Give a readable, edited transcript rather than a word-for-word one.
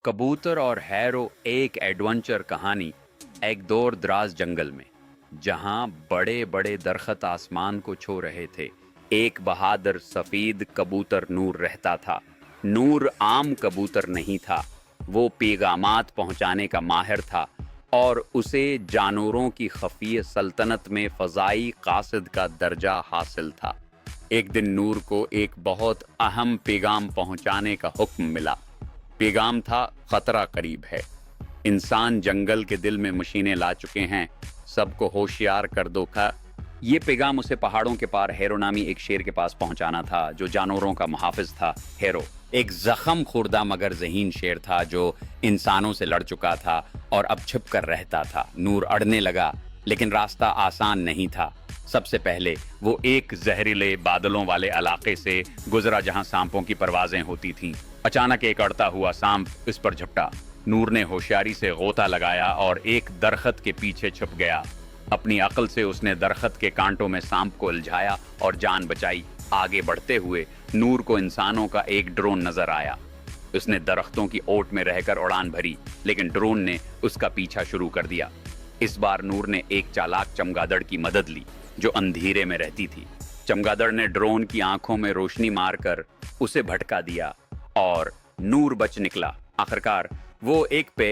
कबूतर और हैरो एक एडवेंचर कहानी। एक दूर दराज जंगल में जहां बड़े बड़े दरख्त आसमान को छू रहे थे, एक बहादुर सफेद कबूतर नूर रहता था। नूर आम कबूतर नहीं था, वो पैगामात पहुंचाने का माहिर था और उसे जानवरों की खफी सल्तनत में फ़ज़ाई कासिद का दर्जा हासिल था। एक दिन नूर को एक बहुत अहम पैगाम पहुंचाने का हुक्म मिला। पैगाम था, खतरा करीब है, इंसान जंगल के दिल में मशीनें ला चुके हैं, सबको होशियार कर दो का। ये पैगाम उसे पहाड़ों के पार हैरो नामी एक शेर के पास पहुंचाना था, जो जानवरों का मुहाफिज था। हैरो एक जख्म खुर्दा मगर ज़हीन शेर था जो इंसानों से लड़ चुका था और अब छिप कर रहता था। नूर अड़ने लगा, लेकिन रास्ता आसान नहीं था। सबसे पहले वो एक जहरीले बादलों वाले इलाके से गुजरा जहां सांपों की परवाजें होती थीं। अचानक एक अड़ता हुआ सांप इस पर झपटा। नूर ने होशियारी से गोता लगाया और एक दरख्त के पीछे छुप गया। अपनी अक्ल से उसने दरख्त के कांटों में सांप को उलझाया और जान बचाई। आगे बढ़ते हुए नूर को इंसानों का एक ड्रोन नजर आया। उसने दरख्तों की ओट में रहकर उड़ान भरी, लेकिन ड्रोन ने उसका पीछा शुरू कर दिया। इस बार नूर ने एक चालाक चमगादड़ की मदद ली जो अंधेरे में रहती थी। चमगादड़ ने ड्रोन की आंखों में रोशनी मारकर उसे भटका दिया और नूर बच निकला। आखिरकार वो एक पे